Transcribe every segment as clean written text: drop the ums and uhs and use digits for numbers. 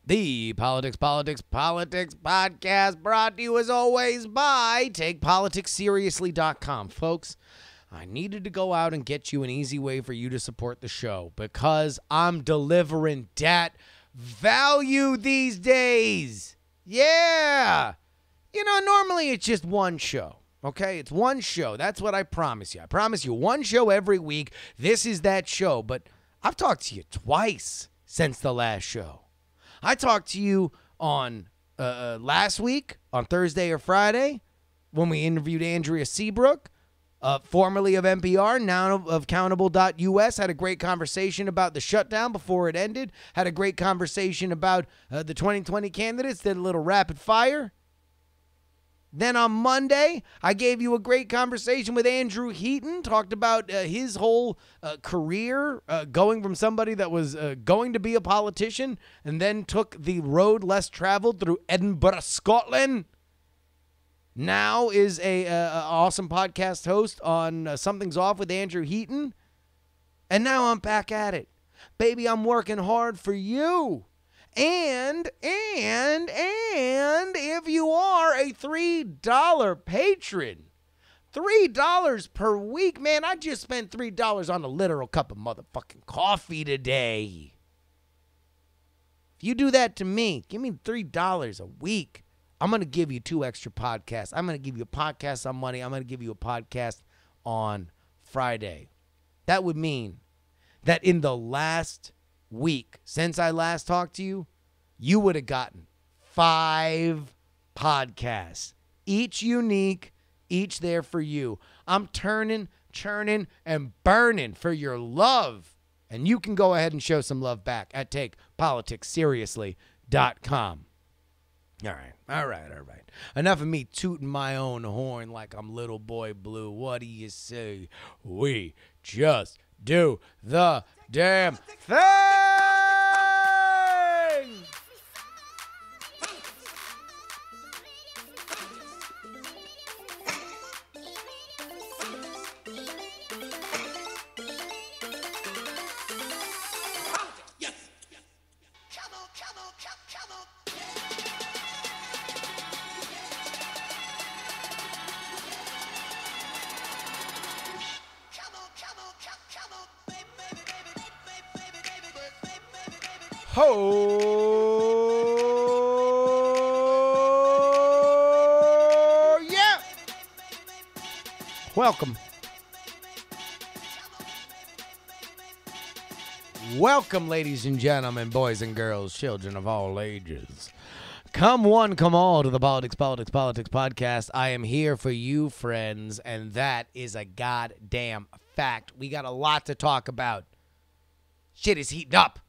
The Politics podcast brought to you as always by TakePoliticsSeriously.com. Folks, I needed to go out and get you an easy way for you to support the show because I'm delivering that value these days. Yeah. You know, normally it's just one show. Okay, it's one show. That's what I promise you. I promise you one show every week. This is that show. But I've talked to you twice since the last show. I talked to you on last week on Thursday or Friday when we interviewed Andrea Seabrook, formerly of NPR, now of Countable.us. Had a great conversation about the shutdown before it ended. Had a great conversation about the 2020 candidates. Did a little rapid fire. Then on Monday, I gave you a great conversation with Andrew Heaton, talked about his whole career, going from somebody that was going to be a politician and then took the road less traveled through Edinburgh, Scotland. Now is a awesome podcast host on Something's Off with Andrew Heaton. And now I'm back at it. Baby, I'm working hard for you. And if you are a $3 patron, $3 per week, man, I just spent $3 on a literal cup of motherfucking coffee today. If you do that to me, give me $3 a week. I'm going to give you 2 extra podcasts. I'm going to give you a podcast on Monday. I'm going to give you a podcast on Friday. That would mean that in the last week since I last talked to you, you would have gotten 5 podcasts, each unique, each there for you. I'm turning, churning, and burning for your love. And you can go ahead and show some love back at TakePoliticsSeriously.com. All right. Enough of me tooting my own horn like I'm Little Boy Blue. What do you say? We just do the damn thing! Oh, yeah. Welcome. Welcome, ladies and gentlemen, boys and girls, children of all ages. Come one, come all to the Politics podcast. I am here for you, friends, and that is a goddamn fact. We got a lot to talk about. Shit is heating up.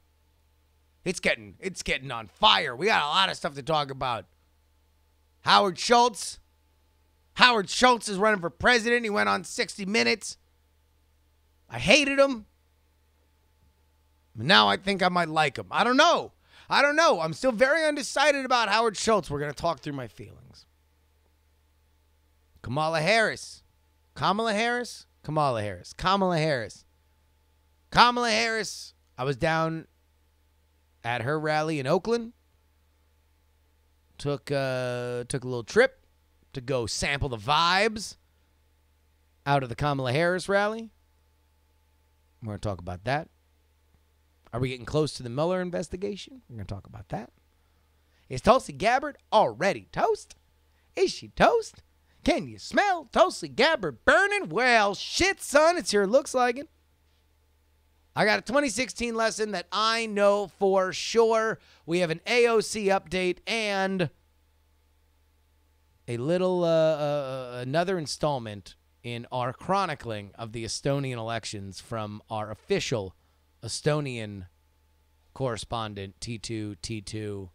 It's getting on fire. We got a lot of stuff to talk about. Howard Schultz. Howard Schultz is running for president. He went on 60 Minutes. I hated him. Now I think I might like him. I don't know. I'm still very undecided about Howard Schultz. We're going to talk through my feelings. Kamala Harris. I was down at her rally in Oakland. Took a little trip to go sample the vibes out of the Kamala Harris rally. We're going to talk about that. Are we getting close to the Mueller investigation? We're going to talk about that. Is Tulsi Gabbard already toast? Is she toast? Can you smell Tulsi Gabbard burning? Well, shit, son, it's here. It looks like it. I got a 2016 lesson that I know for sure. We have an AOC update and a little another installment in our chronicling of the Estonian elections from our official Estonian correspondent, T2.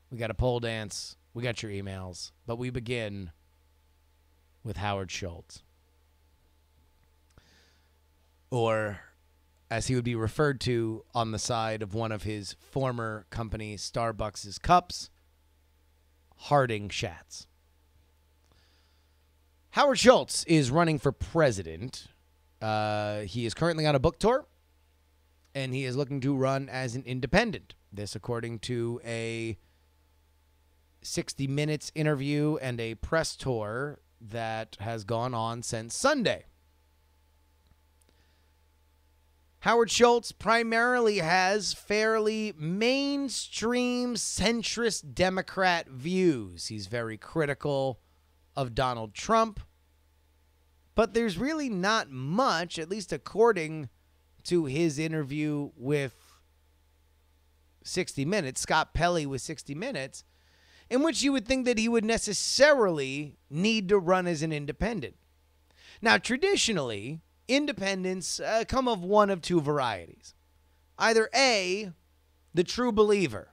We got a pole dance. We got your emails. But we begin with Howard Schultz. Or, as he would be referred to on the side of one of his former company, Starbucks' cups, Harding Schatz. Howard Schultz is running for president. He is currently on a book tour. and he is looking to run as an independent. This according to a 60 Minutes interview and a press tour that has gone on since Sunday. Howard Schultz primarily has fairly mainstream centrist Democrat views. He's very critical of Donald Trump, but there's really not much, at least according to his interview with 60 Minutes, Scott Pelley with 60 Minutes, in which you would think that he would necessarily need to run as an independent. Now, traditionally, independents come of one of two varieties. Either A, the true believer.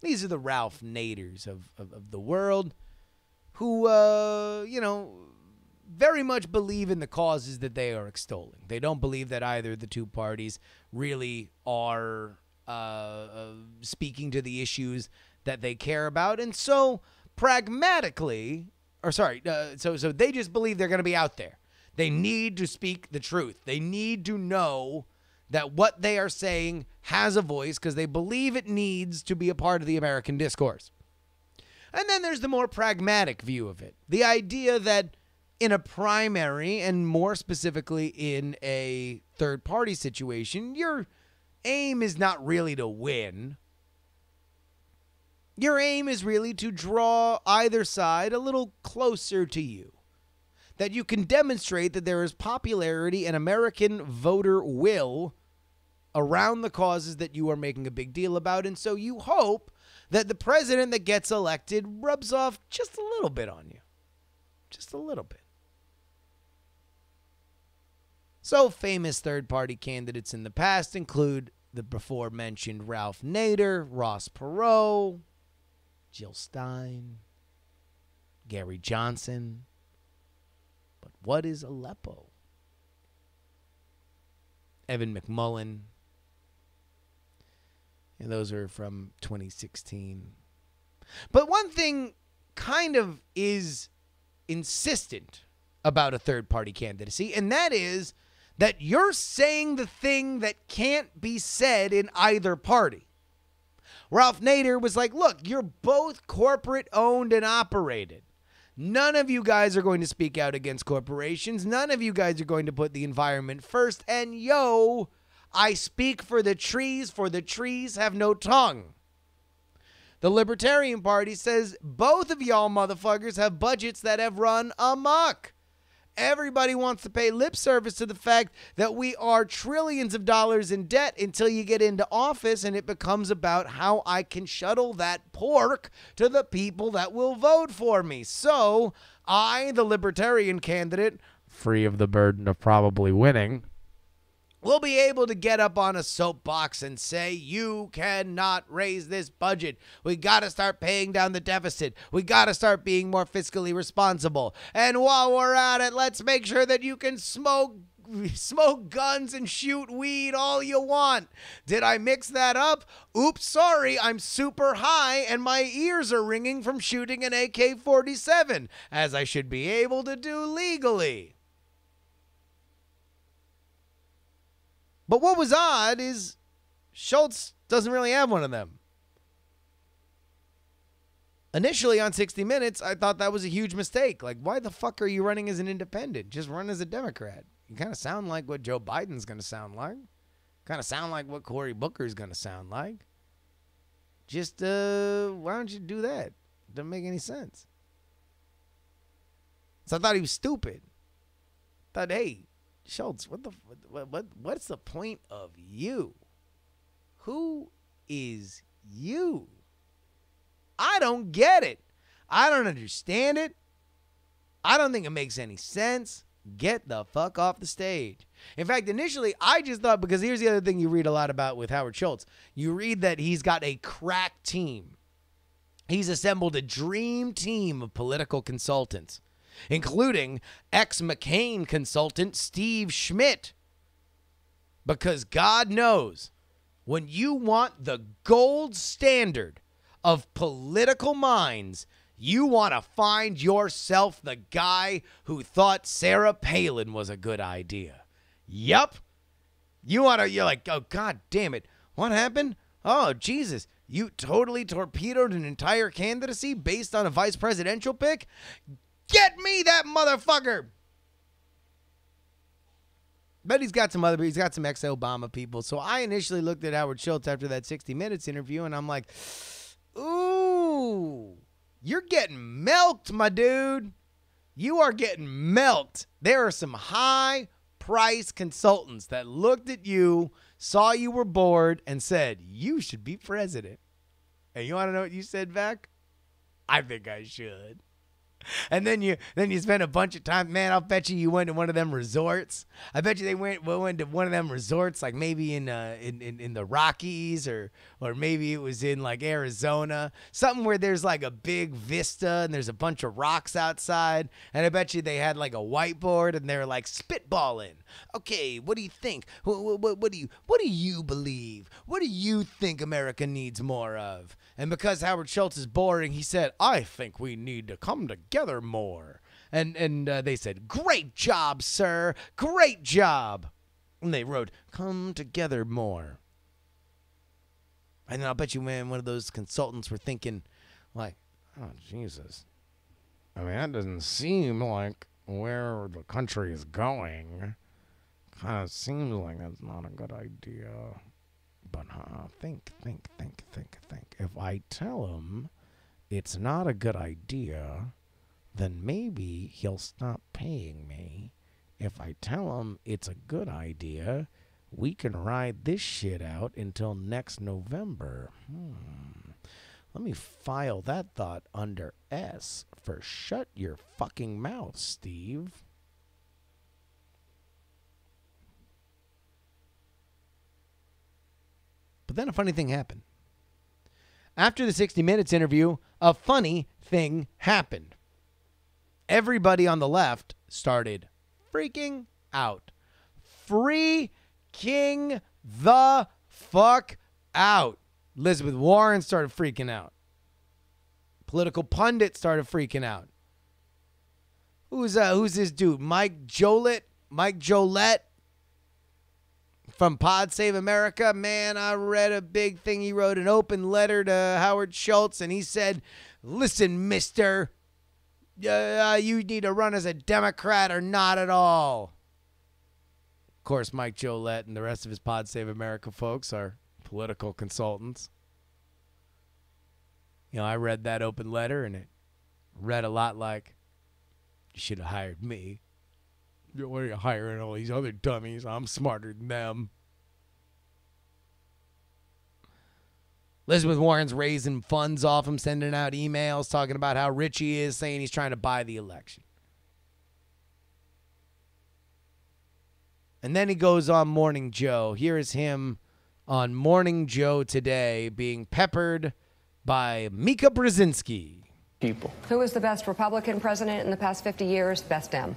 These are the Ralph Naders of the world who, very much believe in the causes that they are extolling. They don't believe that either of the two parties really are speaking to the issues that they care about. And so pragmatically, so they just believe they're going to be out there. They need to speak the truth. They need to know that what they are saying has a voice because they believe it needs to be a part of the American discourse. And then there's the more pragmatic view of it. The idea that in a primary, and more specifically in a third-party situation, your aim is not really to win. Your aim is really to draw either side a little closer to you. That you can demonstrate that there is popularity and American voter will around the causes that you are making a big deal about. And so you hope that the president that gets elected rubs off just a little bit on you. Just a little bit. So famous third-party candidates in the past include the before-mentioned Ralph Nader, Ross Perot, Jill Stein, Gary Johnson. But what is Aleppo? Evan McMullen. And those are from 2016. But one thing kind of is insistent about a third-party candidacy, and that is that you're saying the thing that can't be said in either party. Ralph Nader was like, look, you're both corporate owned and operated. None of you guys are going to speak out against corporations. None of you guys are going to put the environment first. And I speak for the trees have no tongue. The Libertarian Party says both of y'all motherfuckers have budgets that have run amok. Everybody wants to pay lip service to the fact that we are trillions of dollars in debt until you get into office and it becomes about how I can shuttle that pork to the people that will vote for me. So I, the Libertarian candidate, free of the burden of probably winning, will be able to get up on a soapbox and say, you cannot raise this budget. We got to start paying down the deficit. We got to start being more fiscally responsible. And while we're at it, let's make sure that you can smoke guns and shoot weed all you want. Did I mix that up? Oops, sorry, I'm super high and my ears are ringing from shooting an AK-47, as I should be able to do legally. But what was odd is Schultz doesn't really have one of them. Initially on 60 Minutes, I thought that was a huge mistake. Like, why the fuck are you running as an independent? Just run as a Democrat. You kind of sound like what Joe Biden's going to sound like. Kind of sound like what Cory Booker's going to sound like. Just, why don't you do that? Doesn't make any sense. So I thought he was stupid. Thought, hey, Schultz, what's the point of you? Who is you? I don't get it. I don't understand it. I don't think it makes any sense. Get the fuck off the stage. In fact, initially, I just thought, because here's the other thing you read a lot about with Howard Schultz. You read that he's got a crack team. He's assembled a dream team of political consultants, including ex-McCain consultant Steve Schmidt. Because God knows, when you want the gold standard of political minds, you want to find yourself the guy who thought Sarah Palin was a good idea. Yup. You're like, oh, God damn it. What happened? Oh, Jesus. You totally torpedoed an entire candidacy based on a vice presidential pick? Get me that motherfucker. But he's got some ex-Obama people. So I initially looked at Howard Schultz after that 60 Minutes interview, and I'm like, ooh, you're getting milked, my dude. You are getting milked. There are some high-price consultants that looked at you, saw you were bored, and said, you should be president. And you want to know what you said back? I think I should. And then you spent a bunch of time, man. I'll bet you went to one of them resorts. I bet you they went to one of them resorts, like maybe in the Rockies or maybe it was in like Arizona, something where there's like a big vista and there's a bunch of rocks outside. And I bet you they had like a whiteboard and they're like spitballing. Okay, what do you think? What do you believe? What do you think America needs more of? And because Howard Schultz is boring, he said, I think we need to come together more. And they said, great job, sir. Great job. And they wrote, come together more. And then I'll bet you, man, one of those consultants were thinking, like, oh, Jesus. I mean, that doesn't seem like where the country is going. Kind of seems like that's not a good idea. But think. If I tell him it's not a good idea, then maybe he'll stop paying me. If I tell him it's a good idea, we can ride this shit out until next November. Let me file that thought under S for shut your fucking mouth, Steve. But then a funny thing happened. After the 60 Minutes interview, a funny thing happened. Everybody on the left started freaking out. Freaking the fuck out. Elizabeth Warren started freaking out. Political pundits started freaking out. Who's this dude? Mike Jolett? From Pod Save America, man, I read a big thing. He wrote an open letter to Howard Schultz, and he said, listen, mister, you need to run as a Democrat or not at all. Of course, Mike Jolett and the rest of his Pod Save America folks are political consultants. You know, I read that open letter, and it read a lot like, you should have hired me. What are you hiring all these other dummies? I'm smarter than them. Elizabeth Warren's raising funds off him, sending out emails talking about how rich he is, saying he's trying to buy the election. And then he goes on Morning Joe. Here is him on Morning Joe today being peppered by Mika Brzezinski. Who is the best Republican president in the past 50 years? Best Dem.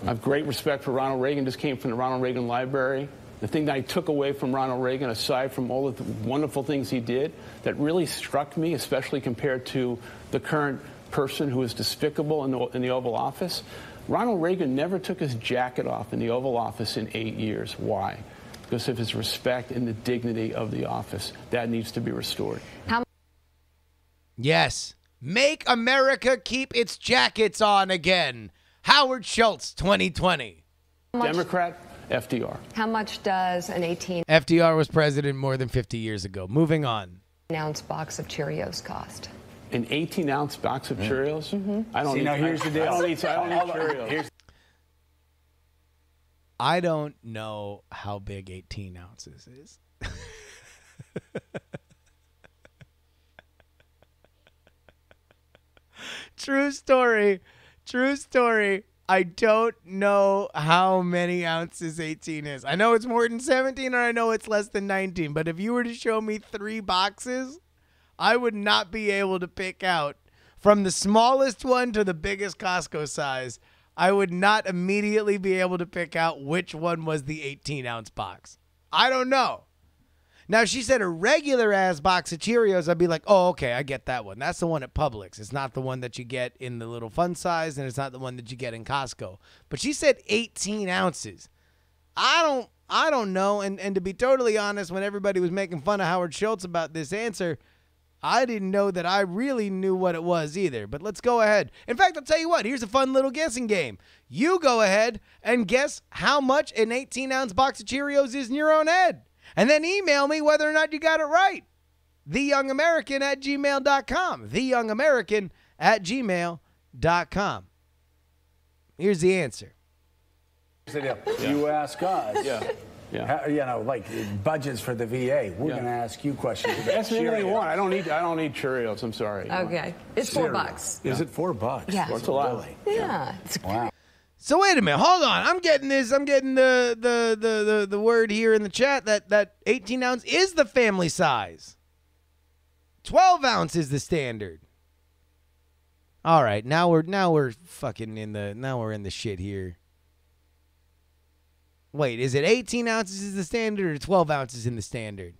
I have great respect for Ronald Reagan. Just came from the Ronald Reagan Library. The thing that I took away from Ronald Reagan, aside from all of the wonderful things he did, that really struck me, especially compared to the current person who is despicable in the Oval Office, Ronald Reagan never took his jacket off in the Oval Office in 8 years. Why? Because of his respect and the dignity of the office. That needs to be restored. Yes. Make America keep its jackets on again. Howard Schultz, 2020. Democrat, FDR. How much does an 18 FDR was president more than 50 years ago. Moving on. ounce box of Cheerios cost? An 18-ounce box of Cheerios? Mm-hmm. I don't need. Now here's the deal. I don't need Cheerios. I don't know how big 18 ounces is. True story. I don't know how many ounces 18 is. I know it's more than 17 or I know it's less than 19. But if you were to show me 3 boxes, I would not be able to pick out from the smallest one to the biggest Costco size. I would not immediately be able to pick out which one was the 18-ounce box. I don't know. Now, if she said a regular-ass box of Cheerios, I'd be like, oh, okay, I get that one. That's the one at Publix. It's not the one that you get in the little fun size, and it's not the one that you get in Costco. But she said 18 ounces. I I don't know. And to be totally honest, when everybody was making fun of Howard Schultz about this answer, I didn't know that I really knew what it was either. But let's go ahead. In fact, I'll tell you what. Here's a fun little guessing game. You go ahead and guess how much an 18-ounce box of Cheerios is in your own head. And then email me whether or not you got it right. TheYoungAmerican@gmail.com. TheYoungAmerican@gmail.com. Here's the answer. You ask us. Yeah. How, you know, like budgets for the VA. We're going to ask you questions about Ask me anything you Cheerios. want. I don't need Cheerios. I'm sorry. Okay. It's $4. Is it $4? Yeah. That's a lot. Really? Yeah. Wow. So wait a minute, hold on. I'm getting the word here in the chat that 18 ounce is the family size. 12 ounce is the standard. All right, now we're fucking in the shit here. Wait, is it 18 ounces is the standard or 12 ounces in the standard?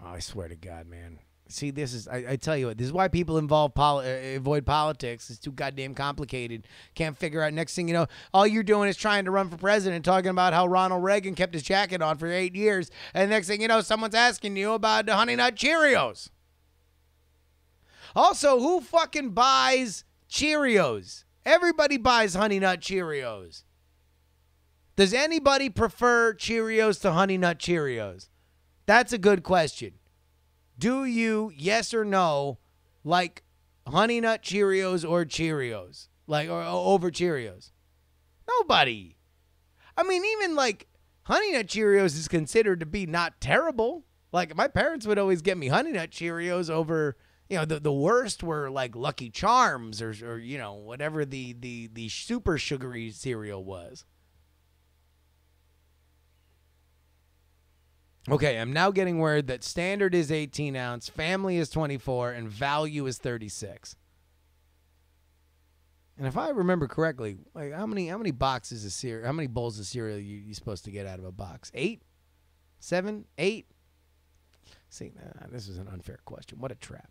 Oh, I swear to God, man. See, this is, I tell you what, this is why people avoid politics. It's too goddamn complicated. Can't figure out. Next thing you know, all you're doing is trying to run for president, talking about how Ronald Reagan kept his jacket on for 8 years. And next thing you know, someone's asking you about the Honey Nut Cheerios. Also, who fucking buys Cheerios? Everybody buys Honey Nut Cheerios. Does anybody prefer Cheerios to Honey Nut Cheerios? That's a good question. Do you, yes or no, like Honey Nut Cheerios or Cheerios? Like, or over Cheerios? Nobody. I mean, even like Honey Nut Cheerios is considered to be not terrible. Like, my parents would always get me Honey Nut Cheerios over, you know, the worst were like Lucky Charms or you know, whatever the super sugary cereal was. Okay, I'm now getting word that standard is 18 ounce, family is 24, and value is 36. And if I remember correctly, like how many boxes of cereal, how many bowls of cereal you supposed to get out of a box? 8? 7? 8? See, this is an unfair question. What a trap.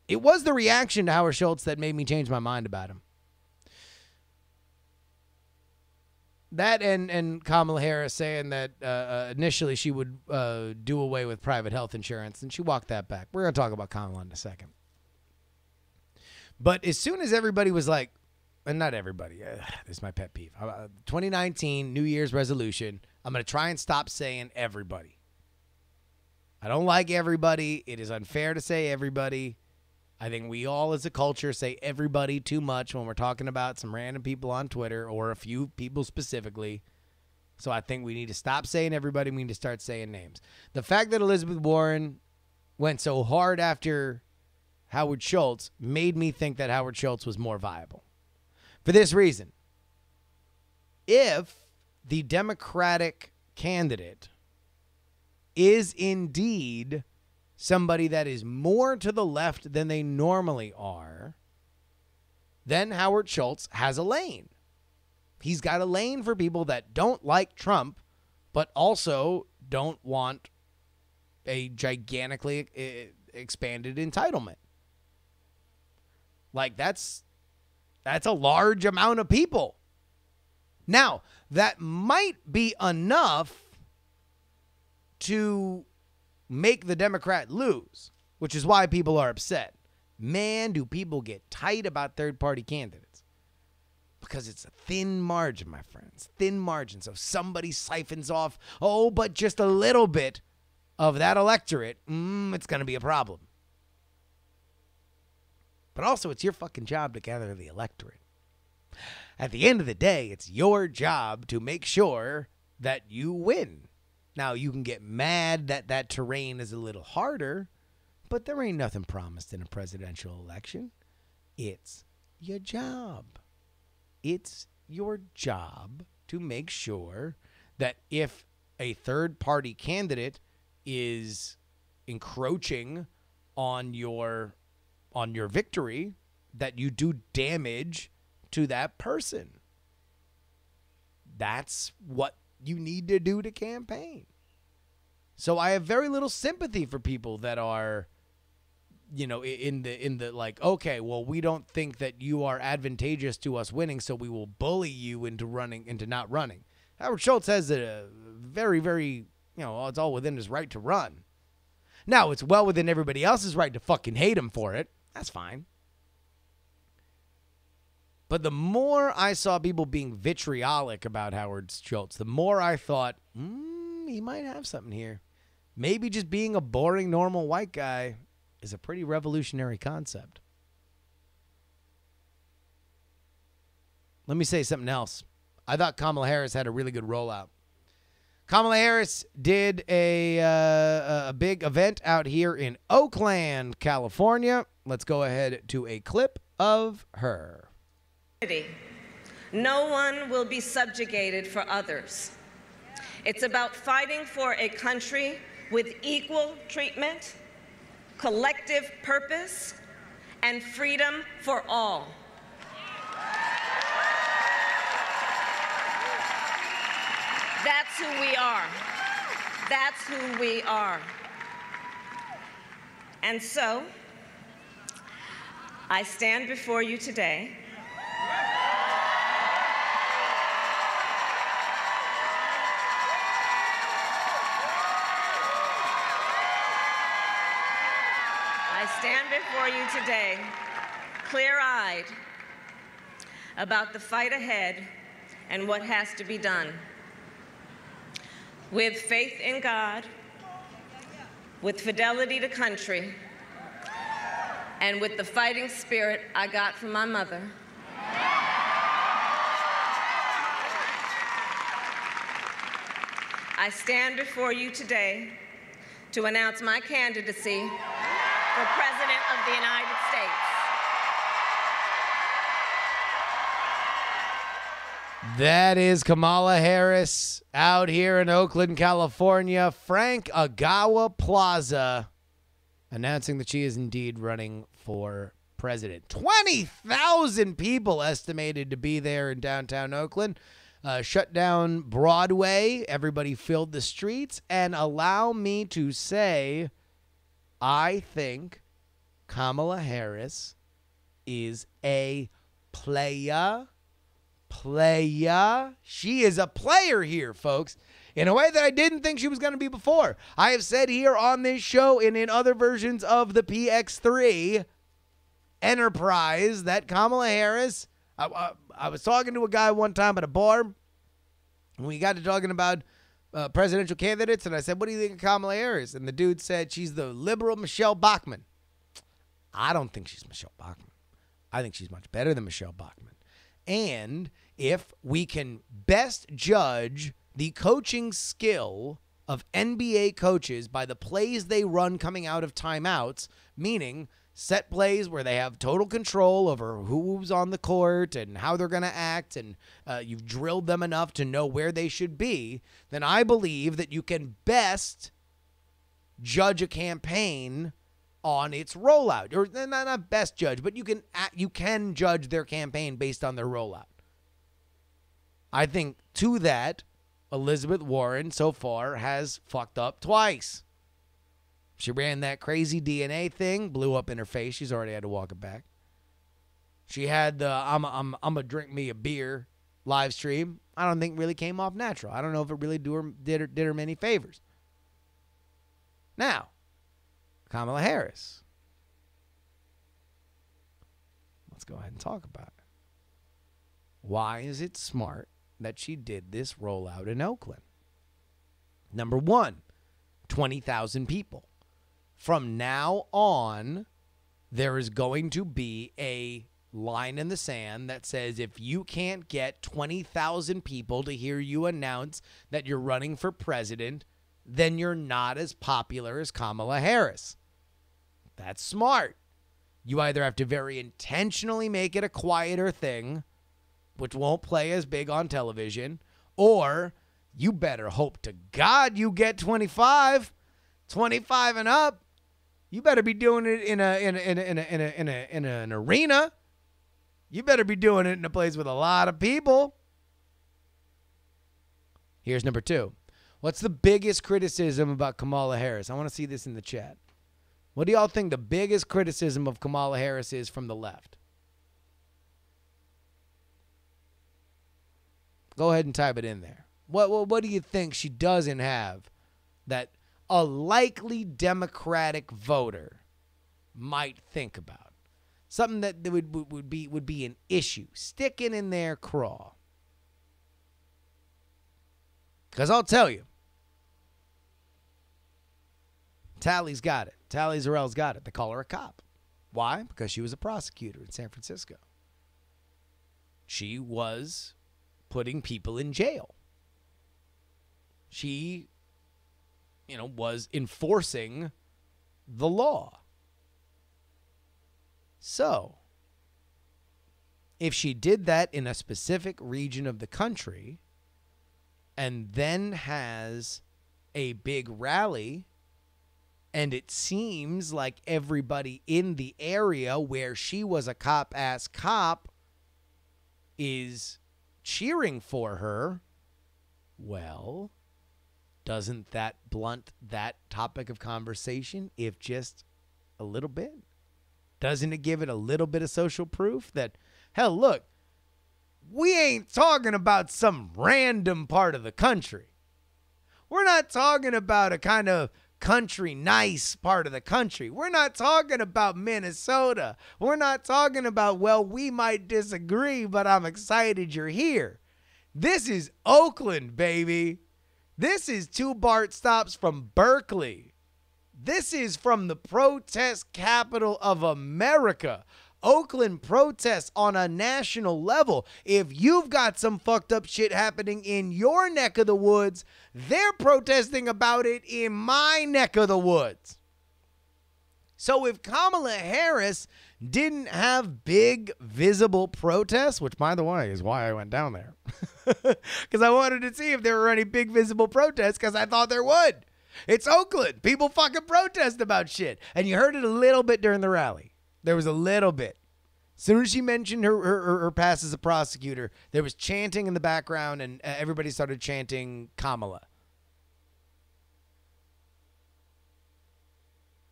It was the reaction to Howard Schultz that made me change my mind about him. That and Kamala Harris saying that initially she would do away with private health insurance, and she walked that back. We're going to talk about Kamala in a second. But as soon as everybody was like, and not everybody, this is my pet peeve, 2019 New Year's resolution, I'm going to try and stop saying everybody. I don't like everybody. It is unfair to say everybody. I think we all as a culture say everybody too much when we're talking about some random people on Twitter or a few people specifically. So I think we need to stop saying everybody. We need to start saying names. The fact that Elizabeth Warren went so hard after Howard Schultz made me think that Howard Schultz was more viable. For this reason, if the Democratic candidate is indeed somebody that is more to the left than they normally are, then Howard Schultz has a lane. He's got a lane for people that don't like Trump, but also don't want a gigantically expanded entitlement. Like, that's a large amount of people. Now, that might be enough to make the Democrat lose, which is why people are upset. Man, do people get tight about third-party candidates. Because it's a thin margin, my friends. Thin margin. So somebody siphons off, but just a little bit of that electorate, it's going to be a problem. But also, it's your fucking job to gather the electorate. At the end of the day, it's your job to make sure that you win. Now, you can get mad that that terrain is a little harder, but there ain't nothing promised in a presidential election. It's your job. It's your job to make sure that if a third-party candidate is encroaching on your victory, that you do damage to that person. That's what you need to do to campaign. So I have very little sympathy for people that are in the like, okay, well, we don't think that you are advantageous to us winning, so we will bully you into not running. Howard Schultz has a very, very, it's all within his right to run. Now, it's well within everybody else's right to fucking hate him for it. That's fine. But the more I saw people being vitriolic about Howard Schultz, the more I thought, he might have something here. Maybe just being a boring, normal white guy is a pretty revolutionary concept. Let me say something else. I thought Kamala Harris had a really good rollout. Kamala Harris did a big event out here in Oakland, California. Let's go ahead to a clip of her. No one will be subjugated for others. It's about fighting for a country with equal treatment, collective purpose, and freedom for all. That's who we are. That's who we are. And so, I stand before you today clear-eyed about the fight ahead and what has to be done. With faith in God, with fidelity to country, and with the fighting spirit I got from my mother, I stand before you today to announce my candidacy for President of the United States. That is Kamala Harris out here in Oakland, California, Frank Agawa Plaza, announcing that she is indeed running for president. 20,000 people estimated to be there in downtown Oakland. Shut down Broadway. Everybody filled the streets. And allow me to say, I think Kamala Harris is a player. She is a player here, folks, in a way that I didn't think she was going to be before. I have said here on this show and in other versions of the PX3 enterprise that Kamala Harris, I was talking to a guy one time at a bar, and we got to talking about presidential candidates, and I said, what do you think of Kamala Harris? And the dude said, she's the liberal Michelle Bachmann. I don't think she's Michelle Bachmann. I think she's much better than Michelle Bachmann. And if we can best judge the coaching skill of NBA coaches by the plays they run coming out of timeouts, meaning set plays where they have total control over who's on the court and how they're going to act, and you've drilled them enough to know where they should be, then I believe that you can best judge a campaign on its rollout. Or not best judge, but you can judge their campaign based on their rollout. I think to that, Elizabeth Warren so far has fucked up twice. She ran that crazy DNA thing, blew up in her face. She's already had to walk it back. She had the I'm gonna drink me a beer live stream. I don't think really came off natural. I don't know if it really did her many favors. Now, Kamala Harris. Let's go ahead and talk about it. Why is it smart that she did this rollout in Oakland? Number one, 20,000 people. From now on, there is going to be a line in the sand that says if you can't get 20,000 people to hear you announce that you're running for president, then you're not as popular as Kamala Harris. That's smart. You either have to very intentionally make it a quieter thing, which won't play as big on television, or you better hope to God you get 25 and up. You better be doing it in an arena. You better be doing it in a place with a lot of people. Here's number two. What's the biggest criticism about Kamala Harris? I want to see this in the chat. What do y'all think the biggest criticism of Kamala Harris is from the left? Go ahead and type it in there. What do you think she doesn't have that a likely Democratic voter might think about? Something that would be an issue. Sticking in their craw. Because I'll tell you, Tally's got it. Tally Zarrell's got it. They call her a cop. Why? Because she was a prosecutor in San Francisco. She was putting people in jail. She, was enforcing the law. So, if she did that in a specific region of the country and then has a big rally, and it seems like everybody in the area where she was a cop-ass cop is cheering for her, well, doesn't that blunt that topic of conversation, if just a little bit? Doesn't it give it a little bit of social proof that, hell, look, we ain't talking about some random part of the country. We're not talking about a kind of country nice part of the country. We're not talking about Minnesota. We're not talking about, well, we might disagree, but I'm excited you're here. This is Oakland, baby. This is 2 BART stops from Berkeley. This is from the protest capital of America. Oakland protests on a national level. If you've got some fucked up shit happening in your neck of the woods, they're protesting about it in my neck of the woods. So if Kamala Harris didn't have big visible protests, which by the way is why I went down there, because I wanted to see if there were any big visible protests, because I thought there would. It's Oakland. People fucking protest about shit. And you heard it a little bit during the rally. There was a little bit. As soon as she mentioned her past as a prosecutor, there was chanting in the background, and everybody started chanting Kamala.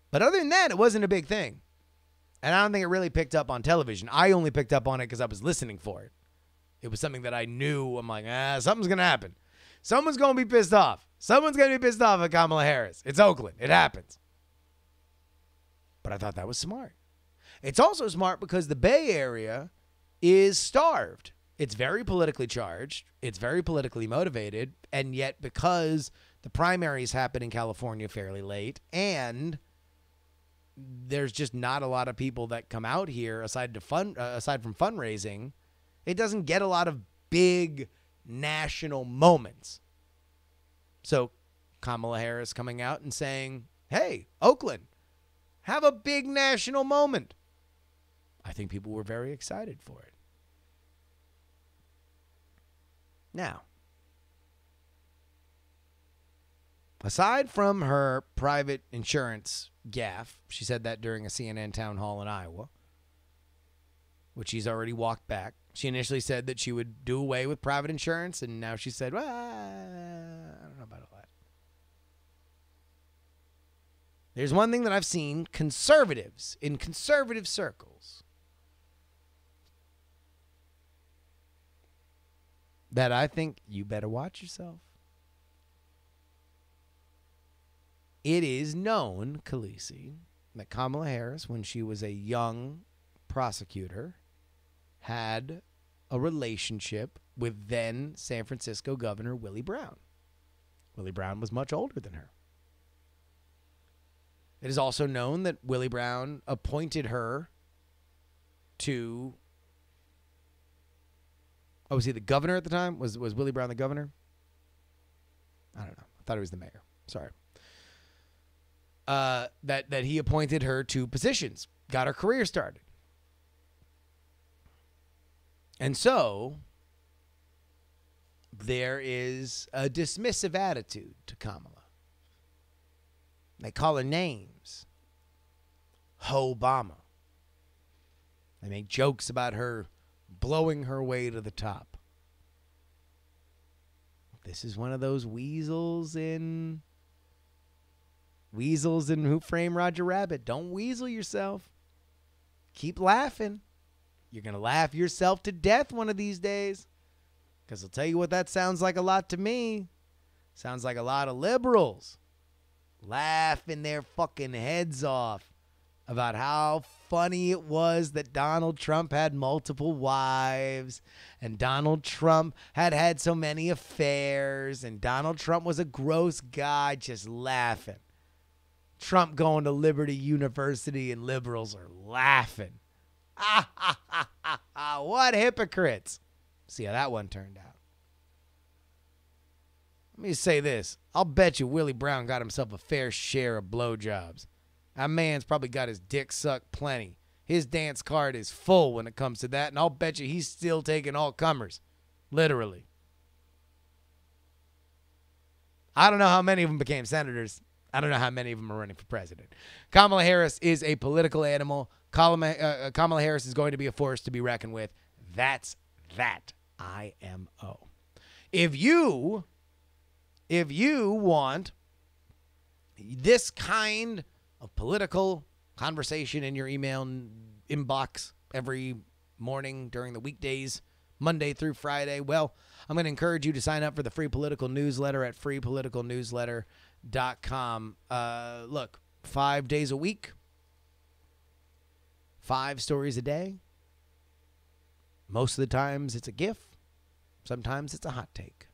But other than that, it wasn't a big thing. And I don't think it really picked up on television. I only picked up on it because I was listening for it. It was something that I knew. I'm like, something's going to happen. Someone's going to be pissed off. Someone's going to be pissed off at Kamala Harris. It's Oakland. It happens. But I thought that was smart. It's also smart because the Bay Area is starved. It's very politically charged. It's very politically motivated. And yet because the primaries happen in California fairly late, and there's just not a lot of people that come out here aside from fundraising, it doesn't get a lot of big national moments. So Kamala Harris coming out and saying, hey, Oakland, have a big national moment. I think people were very excited for it. Now, aside from her private insurance gaffe, she said that during a CNN town hall in Iowa, which she's already walked back. She initially said that she would do away with private insurance, and now she said, well, I don't know about all that. There's one thing that I've seen conservatives in conservative circles that I think you better watch yourself. It is known, Khaleesi, that Kamala Harris, when she was a young prosecutor, had a relationship with then San Francisco Governor Willie Brown. Willie Brown was much older than her. It is also known that Willie Brown appointed her to... Oh, was he the governor at the time? Was Willie Brown the governor? I don't know. I thought he was the mayor. Sorry. That he appointed her to positions, got her career started. And so there is a dismissive attitude to Kamala. They call her names. Ho-Obama. They make jokes about her blowing her way to the top. This is one of those weasels in Weasels and Who Framed Roger Rabbit. Don't weasel yourself. Keep laughing. You're going to laugh yourself to death one of these days. Because I'll tell you what that sounds like a lot to me. Sounds like a lot of liberals laughing their fucking heads off about how funny it was that Donald Trump had multiple wives and Donald Trump had so many affairs and Donald Trump was a gross guy, just laughing. Trump going to Liberty University and liberals are laughing. What hypocrites. See how that one turned out. Let me say this. I'll bet you Willie Brown got himself a fair share of blowjobs. That man's probably got his dick sucked plenty. His dance card is full when it comes to that, and I'll bet you he's still taking all comers. Literally. I don't know how many of them became senators. I don't know how many of them are running for president. Kamala Harris is a political animal. Kamala Harris is going to be a force to be reckoned with. That's that. IMO. If you want this kind of political conversation in your email inbox every morning during the weekdays, Monday through Friday, well, I'm going to encourage you to sign up for the free political newsletter at freepoliticalnewsletter.com. Look, 5 days a week, 5 stories a day. Most of the times it's a GIF. Sometimes it's a hot take.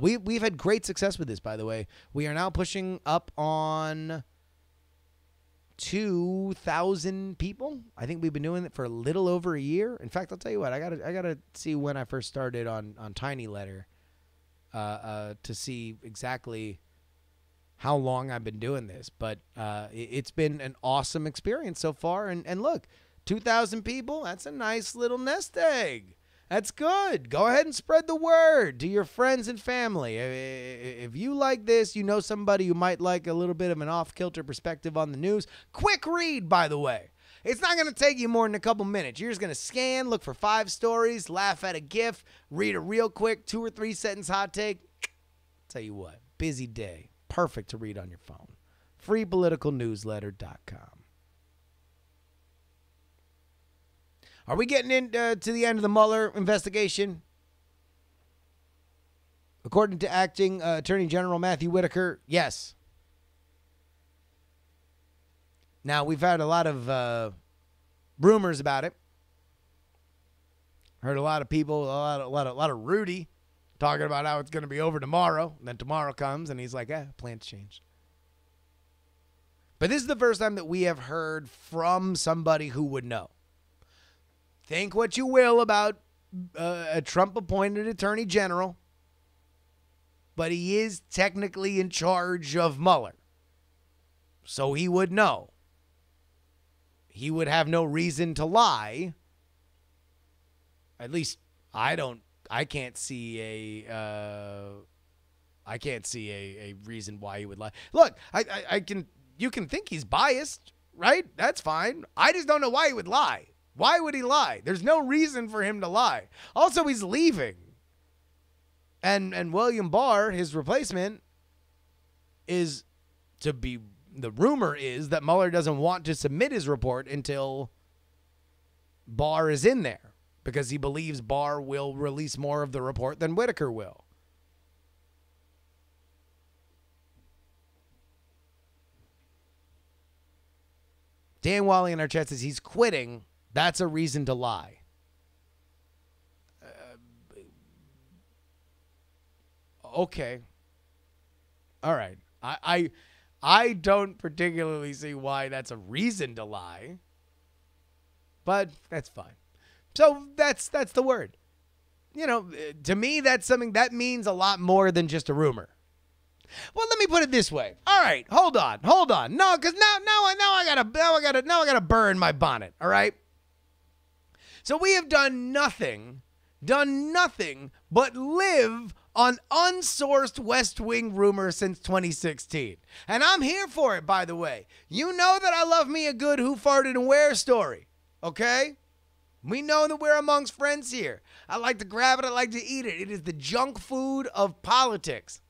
We've had great success with this, by the way. We are now pushing up on 2,000 people. I think we've been doing it for a little over a year. In fact, I'll tell you what. I gotta see when I first started on Tiny Letter to see exactly how long I've been doing this. But it's been an awesome experience so far. And look, 2,000 people, that's a nice little nest egg. That's good. Go ahead and spread the word to your friends and family. If you like this, you know somebody who might like a little bit of an off-kilter perspective on the news. Quick read, by the way. It's not going to take you more than a couple minutes. You're just going to scan, look for 5 stories, laugh at a GIF, read a real quick 2 or 3 sentence hot take. Tell you what, busy day. Perfect to read on your phone. freepoliticalnewsletter.com. Are we getting into the end of the Mueller investigation? According to acting Attorney General Matthew Whitaker, yes. Now, we've had a lot of rumors about it. Heard a lot of people, a lot of Rudy talking about how it's going to be over tomorrow. And then tomorrow comes, and he's like, plans changed. But this is the first time that we have heard from somebody who would know. Think what you will about a Trump-appointed attorney general, but he is technically in charge of Mueller. So he would know. He would have no reason to lie. At least I can't see a reason why he would lie. Look, you can think he's biased, right? That's fine. I just don't know why he would lie. Why would he lie? There's no reason for him to lie. Also, he's leaving. And William Barr, his replacement, the rumor is that Mueller doesn't want to submit his report until Barr is in there because he believes Barr will release more of the report than Whitaker will. Dan Wally in our chat says he's quitting. That's a reason to lie. Okay. All right. I don't particularly see why that's a reason to lie. But that's fine. So that's the word. You know, to me, that's something that means a lot more than just a rumor. Well, let me put it this way. All right, hold on. No, because now I gotta burn my bonnet. All right. So we have done nothing but live on unsourced West Wing rumors since 2016. And I'm here for it, by the way. You know that I love me a good who farted and where story, okay? We know that we're amongst friends here. I like to grab it. I like to eat it. It is the junk food of politics.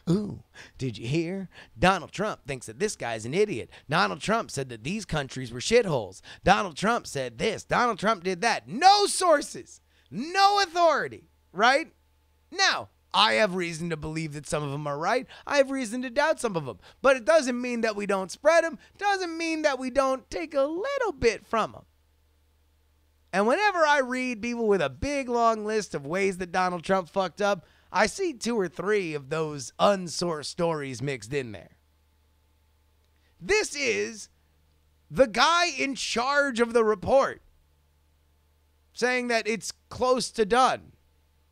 Ooh, did you hear? Donald Trump thinks that this guy's an idiot. Donald Trump said that these countries were shitholes. Donald Trump said this. Donald Trump did that. No sources, no authority, right? Now, I have reason to believe that some of them are right. I have reason to doubt some of them. But it doesn't mean that we don't spread them. It doesn't mean that we don't take a little bit from them. And whenever I read people with a big, long list of ways that Donald Trump fucked up, I see 2 or 3 of those unsourced stories mixed in there. This is the guy in charge of the report saying that it's close to done,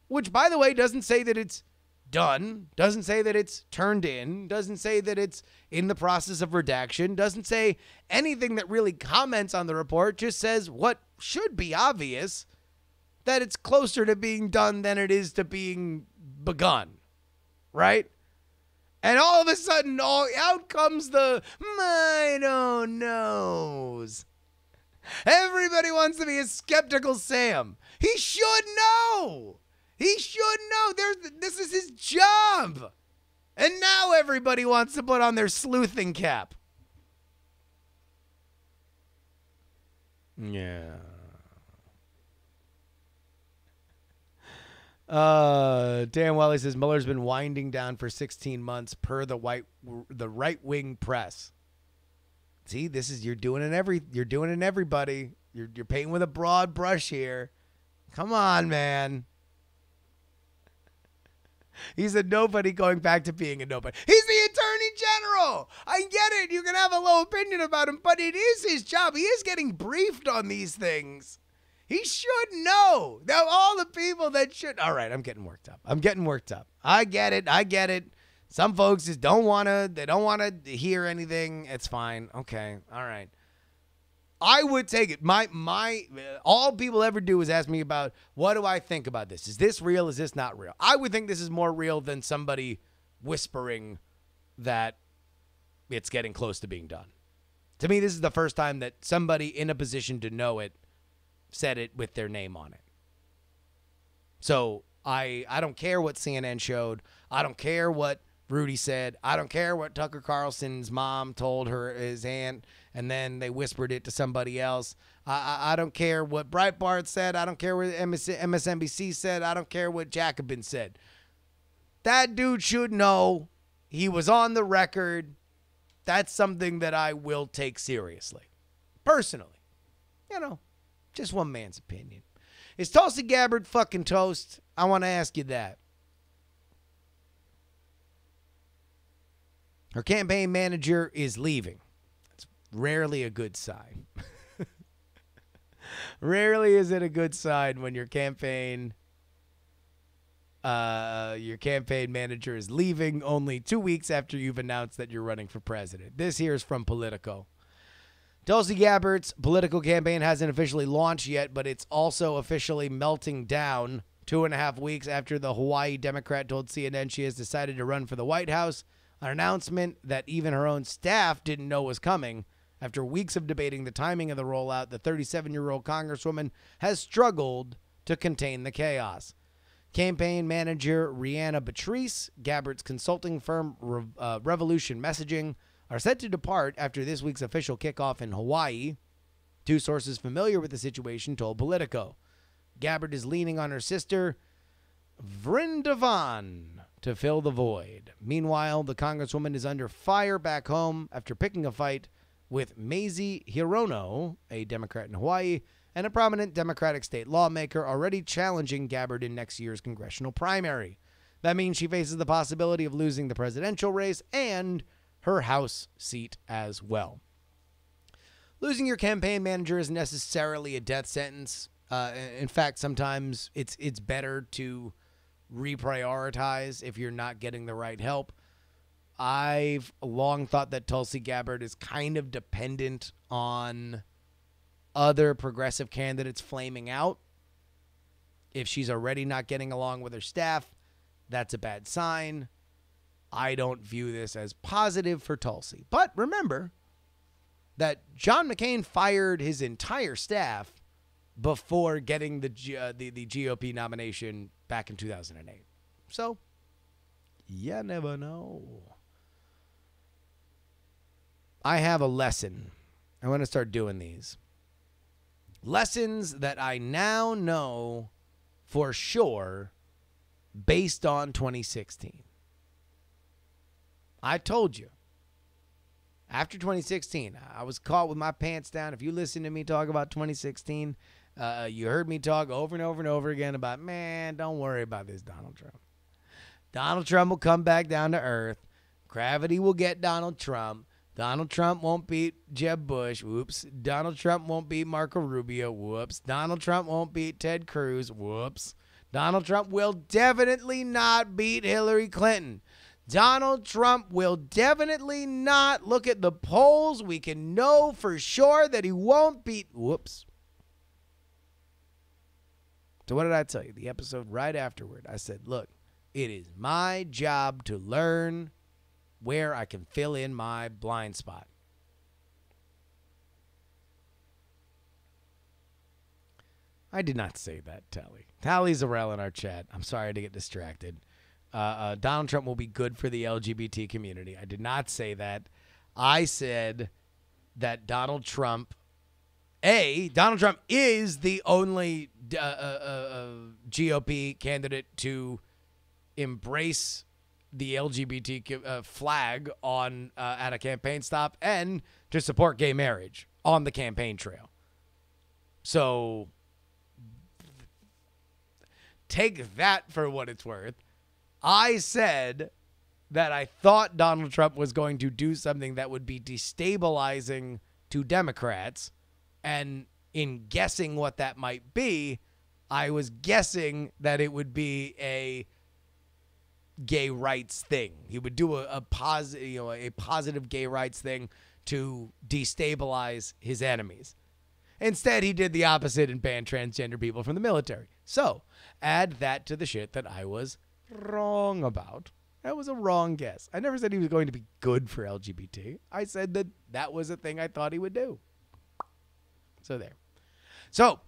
which, by the way, doesn't say that it's done, doesn't say that it's turned in, doesn't say that it's in the process of redaction, doesn't say anything that really comments on the report, just says what should be obvious, that it's closer to being done than it is to being begun, right? And all of a sudden, out comes the I don't knows. Everybody wants to be a skeptical Sam. He should know. He should know. This is his job. And now everybody wants to put on their sleuthing cap. Yeah. Dan Welly says Mueller's been winding down for 16 months per the right-wing press. See, this is you're doing it everybody. You're painting with a broad brush here. Come on, man. He's a nobody going back to being a nobody. He's the Attorney General. I get it. You can have a low opinion about him, but it is his job. He is getting briefed on these things. He should know. Now, all the people that should. All right, I'm getting worked up. I get it. Some folks just don't want to hear anything. It's fine. Okay. All right. I would take it. All people ever do is ask me about, what do I think about this? Is this real? Is this not real? I would think this is more real than somebody whispering that it's getting close to being done. To me, this is the first time that somebody in a position to know it said it with their name on it. So I don't care what CNN showed. I don't care what Rudy said. I don't care what Tucker Carlson's mom told his aunt, and then they whispered it to somebody else. I don't care what Breitbart said. I don't care what MSNBC said. I don't care what Jacobin said. That dude should know. He was on the record. That's something that I will take seriously. Personally. Just one man's opinion. Is Tulsi Gabbard fucking toast? I want to ask you that. Her campaign manager is leaving. That's rarely a good sign. Rarely is it a good sign when your campaign manager is leaving only 2 weeks after you've announced that you're running for president. This here is from Politico. Tulsi Gabbard's political campaign hasn't officially launched yet, but it's also officially melting down 2.5 weeks after the Hawaii Democrat told CNN she has decided to run for the White House, an announcement that even her own staff didn't know was coming. After weeks of debating the timing of the rollout, the 37-year-old congresswoman has struggled to contain the chaos. Campaign manager Rihanna Beatrice, Gabbard's consulting firm Revolution Messaging, are set to depart after this week's official kickoff in Hawaii. 2 sources familiar with the situation told Politico. Gabbard is leaning on her sister, Vrindavan, to fill the void. Meanwhile, the congresswoman is under fire back home after picking a fight with Mazie Hirono, a Democrat in Hawaii, and a prominent Democratic state lawmaker already challenging Gabbard in next year's congressional primary. That means she faces the possibility of losing the presidential race and her House seat as well. Losing your campaign manager isn't necessarily a death sentence. In fact, sometimes it's better to reprioritize if you're not getting the right help. I've long thought that Tulsi Gabbard is kind of dependent on other progressive candidates flaming out. If she's already not getting along with her staff, that's a bad sign. I don't view this as positive for Tulsi. But remember that John McCain fired his entire staff before getting the GOP nomination back in 2008. So You never know. I have a lesson. I want to start doing these. Lessons that I now know for sure based on 2016. I told you. After 2016, I was caught with my pants down. If you listen to me talk about 2016, you heard me talk over and over and over again about, man, don't worry about this Donald Trump. Donald Trump will come back down to earth. Gravity will get Donald Trump. Donald Trump won't beat Jeb Bush. Whoops. Donald Trump won't beat Marco Rubio. Whoops. Donald Trump won't beat Ted Cruz. Whoops. Donald Trump will definitely not beat Hillary Clinton. Donald Trump will definitely not. Look at the polls. We can know for sure that he won't beat. Whoops. So what did I tell you? The episode right afterward, I said, look, it is my job to learn where I can fill in my blind spot. I did not say that, Tally. Tally's around in our chat. I'm sorry to get distracted. Donald Trump will be good for the LGBT community. I did not say that. I said that Donald Trump is the only GOP candidate to embrace the LGBT flag on at a campaign stop and to support gay marriage on the campaign trail. So take that for what it's worth. I said that I thought Donald Trump was going to do something that would be destabilizing to Democrats. And in guessing what that might be, I was guessing that it would be a gay rights thing. He would do a positive gay rights thing to destabilize his enemies. Instead, he did the opposite and banned transgender people from the military. So add that to the shit that I was wrong about. That was a wrong guess. I never said he was going to be good for LGBT. I said that that was a thing I thought he would do. So there. So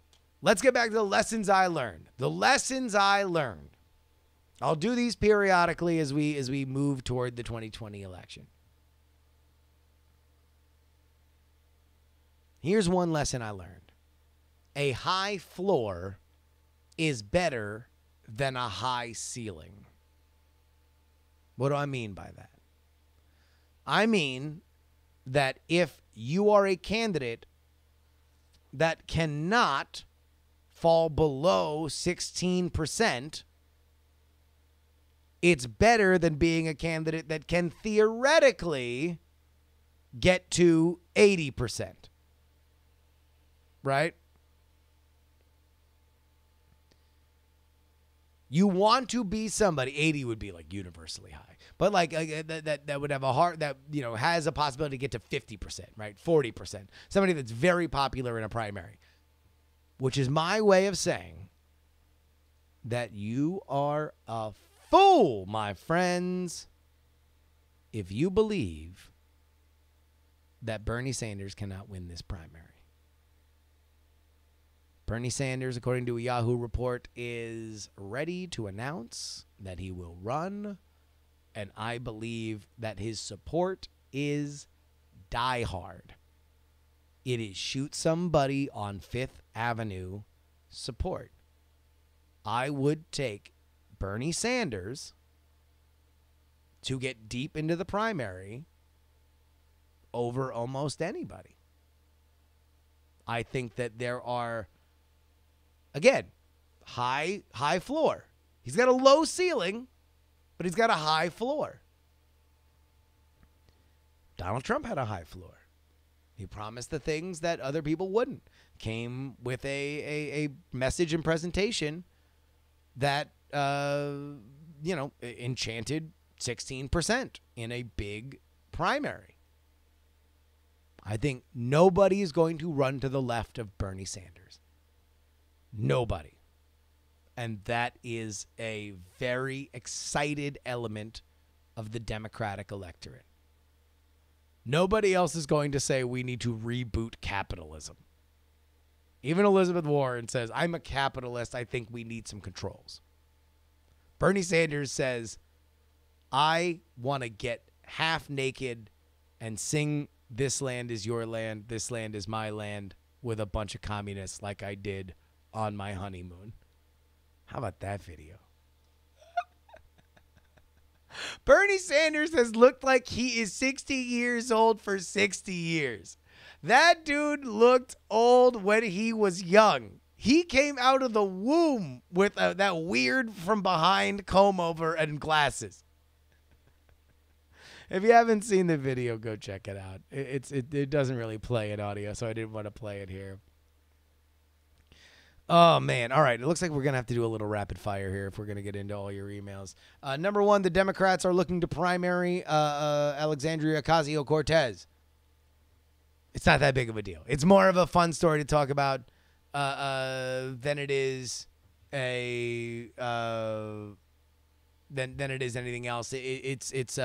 let's get back to the lessons I learned. The lessons I learned. I'll do these periodically as we move toward the 2020 election. Here's one lesson I learned. A high floor is better than a high ceiling. What do I mean by that? I mean that if you are a candidate that cannot fall below 16%, it's better than being a candidate that can theoretically get to 80%. Right? You want to be somebody, 80 would be like universally high, but like that would have a heart that, you know, has a possibility to get to 50%, right? 40%. Somebody that's very popular in a primary, which is my way of saying that you are a fool, my friends, if you believe that Bernie Sanders cannot win this primary. Bernie Sanders, according to a Yahoo report, is ready to announce that he will run, and I believe that his support is diehard. It is shoot somebody on Fifth Avenue support. I would take Bernie Sanders to get deep into the primary over almost anybody. I think that there are, again, high floor. He's got a low ceiling, but he's got a high floor. Donald Trump had a high floor. He promised the things that other people wouldn't. Came with a message and presentation that, enchanted 16% in a big primary. I think nobody is going to run to the left of Bernie Sanders. Nobody. And that is a very excited element of the Democratic electorate. Nobody else is going to say we need to reboot capitalism. Even Elizabeth Warren says, I'm a capitalist. I think we need some controls. Bernie Sanders says, I want to get half naked and sing "This land is your land, this land is my land" with a bunch of communists like I did on my honeymoon. How about that video? Bernie Sanders has looked like he is 60 years old for 60 years. That dude looked old when he was young. He came out of the womb with that weird from behind comb over and glasses. If you haven't seen the video, go check it out. It doesn't really play in audio, so I didn't want to play it here. Oh, man. All right. It looks like we're going to have to do a little rapid fire here if we're going to get into all your emails. Number one, the Democrats are looking to primary Alexandria Ocasio-Cortez. It's not that big of a deal. It's more of a fun story to talk about than it is than it is anything else. It's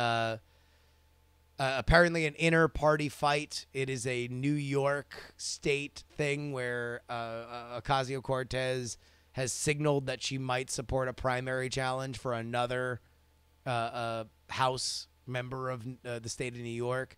apparently an inner party fight. It is a New York state thing where Ocasio-Cortez has signaled that she might support a primary challenge for another House member of the state of New York.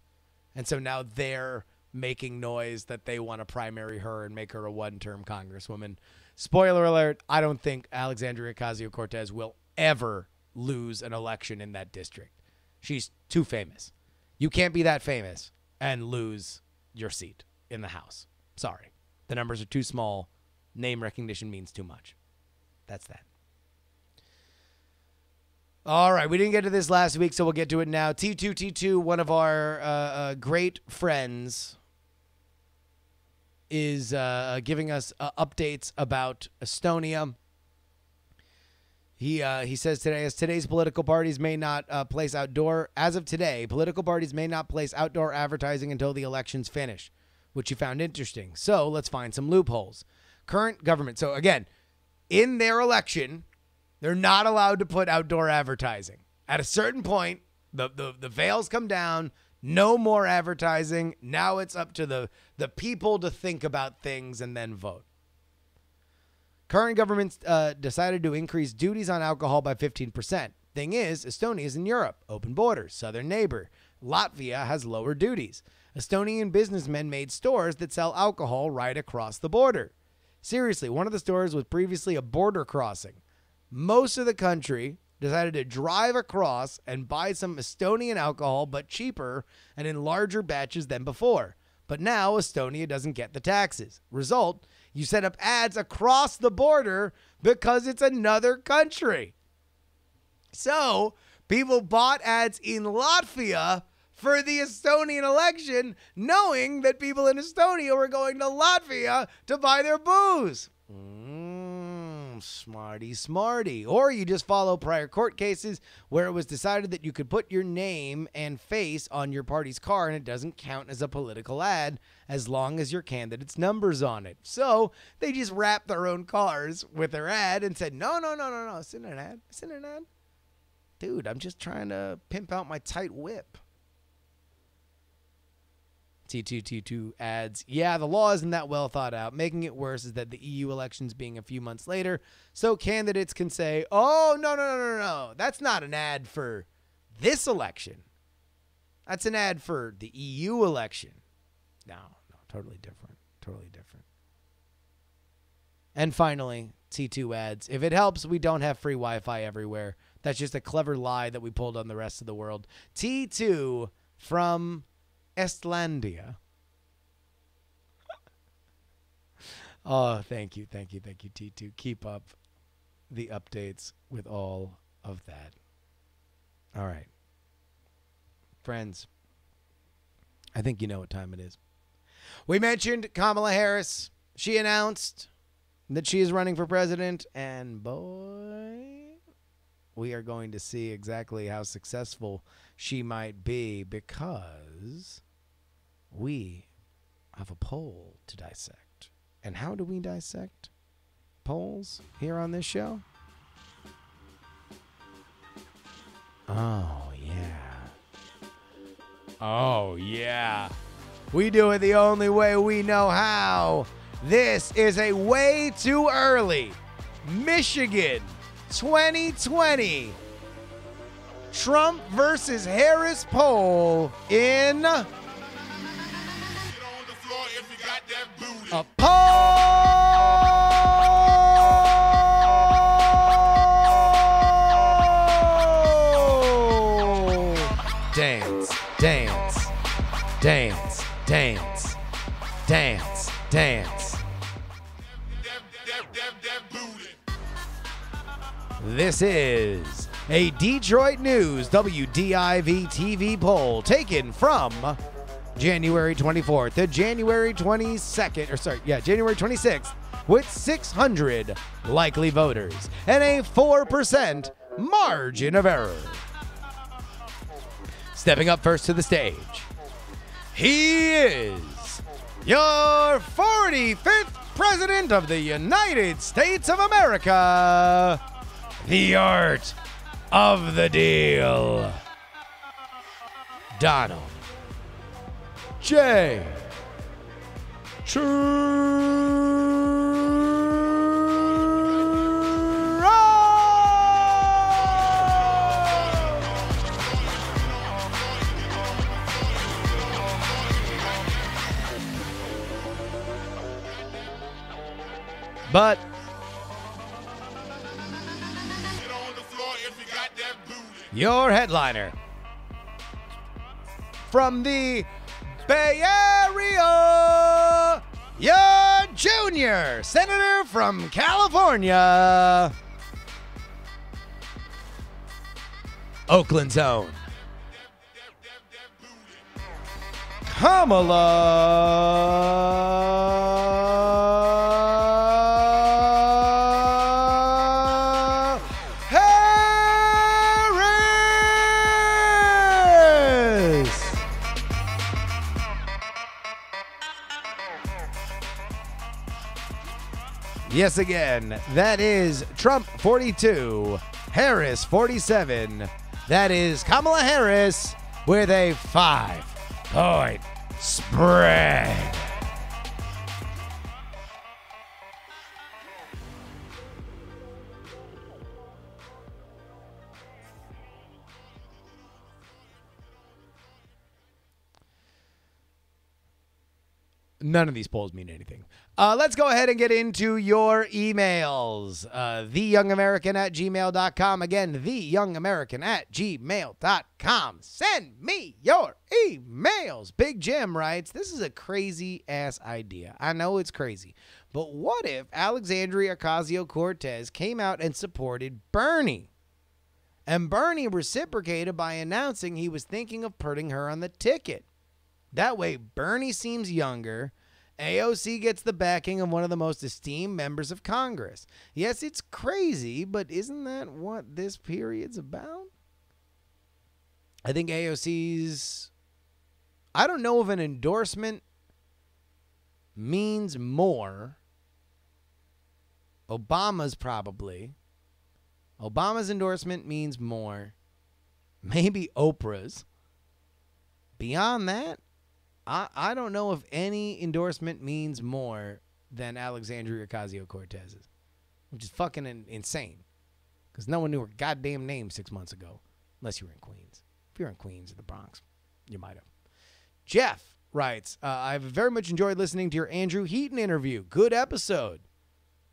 And so now they're making noise that they want to primary her and make her a one-term congresswoman. Spoiler alert, I don't think Alexandria Ocasio-Cortez will ever lose an election in that district. She's too famous. You can't be that famous and lose your seat in the House. Sorry. The numbers are too small. Name recognition means too much. That's that. All right. We didn't get to this last week, so we'll get to it now. T2T2, one of our great friends, is giving us updates about Estonia. He says today, as today's political parties may not place outdoor, as of today, political parties may not place outdoor advertising until the elections finish, which you found interesting. So let's find some loopholes. Current government. So again, in their election, they're not allowed to put outdoor advertising. At a certain point, the veils come down. No more advertising. Now it's up to the people to think about things and then vote. Current government decided to increase duties on alcohol by 15%. Thing is, Estonia is in Europe. Open borders. Southern neighbor. Latvia has lower duties. Estonian businessmen made stores that sell alcohol right across the border. Seriously, one of the stores was previously a border crossing. Most of the country decided to drive across and buy some Estonian alcohol, but cheaper and in larger batches than before. But now Estonia doesn't get the taxes. Result, you set up ads across the border because it's another country. So people bought ads in Latvia for the Estonian election, knowing that people in Estonia were going to Latvia to buy their booze. Smarty. Or you just follow prior court cases where it was decided that you could put your name and face on your party's car and it doesn't count as a political ad as long as your candidate's number's on it. So they just wrapped their own cars with their ad and said, no, it's in an ad. It's in an ad. Dude, I'm just trying to pimp out my tight whip. T2T2 adds, yeah, the law isn't that well thought out. Making it worse is that the EU elections being a few months later, so candidates can say, oh, no. That's not an ad for this election. That's an ad for the EU election. No, totally different. And finally, T2 adds, if it helps, we don't have free Wi-Fi everywhere. That's just a clever lie that we pulled on the rest of the world. T2 from Estlandia. Oh, thank you, T2. Keep up the updates with all of that. All right. Friends, I think you know what time it is. We mentioned Kamala Harris. She announced that she is running for president, and boy, we are going to see exactly how successful she might be because we have a poll to dissect. And how do we dissect polls here on this show? Oh, yeah. We do it the only way we know how. This is a way too early Michigan 2020 Trump versus Harris poll in a poll. Dance, dance, dance, dance, dance, dance. This is a Detroit News WDIV TV poll taken from January 24th to January 22nd, January 26th, with 600 likely voters and a 4% margin of error. Stepping up first to the stage, he is your 45th President of the United States of America, the art of the deal, Donald J. But your headliner from the Bay Area, your junior senator from California, Oakland's own Kamala Harris. Yes, again, that is Trump 42, Harris 47. That is Kamala Harris with a 5-point spread. None of these polls mean anything. Let's go ahead and get into your emails. TheYoungAmerican@gmail.com. Again, TheYoungAmerican@gmail.com. Send me your emails. Big Jim writes, this is a crazy-ass idea. I know it's crazy. But what if Alexandria Ocasio-Cortez came out and supported Bernie? And Bernie reciprocated by announcing he was thinking of putting her on the ticket. That way, Bernie seems younger. AOC gets the backing of one of the most esteemed members of Congress. Yes, it's crazy, but isn't that what this period's about? I think AOC's... I don't know if an endorsement means more. Obama's probably. Obama's endorsement means more. Maybe Oprah's. Beyond that, I don't know if any endorsement means more than Alexandria Ocasio-Cortez's, which is fucking insane because no one knew her goddamn name 6 months ago, unless you were in Queens. If you're in Queens or the Bronx, you might have. Jeff writes, I've very much enjoyed listening to your Andrew Heaton interview. Good episode.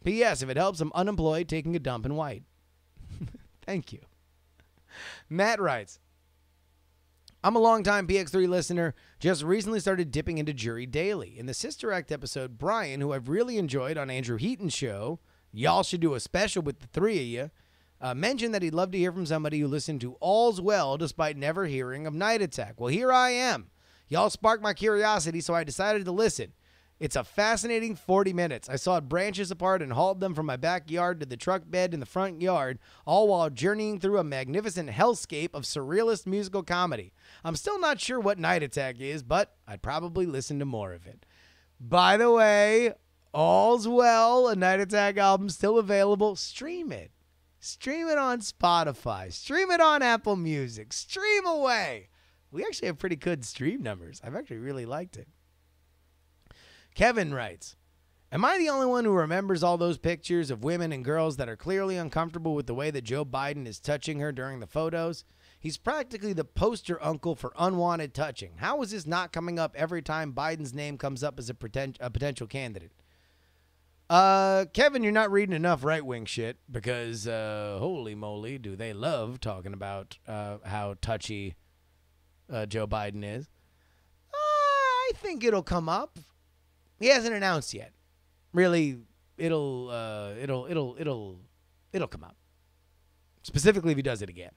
P.S. If it helps, I'm unemployed taking a dump in white. Thank you. Matt writes, I'm a longtime PX3 listener, just recently started dipping into Jury Daily. In the Sister Act episode, Brian, who I've really enjoyed on Andrew Heaton's show, y'all should do a special with the three of you, mentioned that he'd love to hear from somebody who listened to All's Well despite never hearing of Night Attack. Well, here I am. Y'all sparked my curiosity, so I decided to listen. It's a fascinating 40 minutes. I sawed branches apart and hauled them from my backyard to the truck bed in the front yard, all while journeying through a magnificent hellscape of surrealist musical comedy. I'm still not sure what Night Attack is, but I'd probably listen to more of it. By the way, All's Well, a Night Attack album still available. Stream it. Stream it on Spotify. Stream it on Apple Music. Stream away. We actually have pretty good stream numbers. I've actually really liked it. Kevin writes, am I the only one who remembers all those pictures of women and girls that are clearly uncomfortable with the way that Joe Biden is touching her during the photos? He's practically the poster uncle for unwanted touching. How is this not coming up every time Biden's name comes up as a potential candidate? Kevin, you're not reading enough right-wing shit because, holy moly, do they love talking about how touchy Joe Biden is. I think it'll come up. He hasn't announced yet. Really, it'll come up. Specifically if he does it again,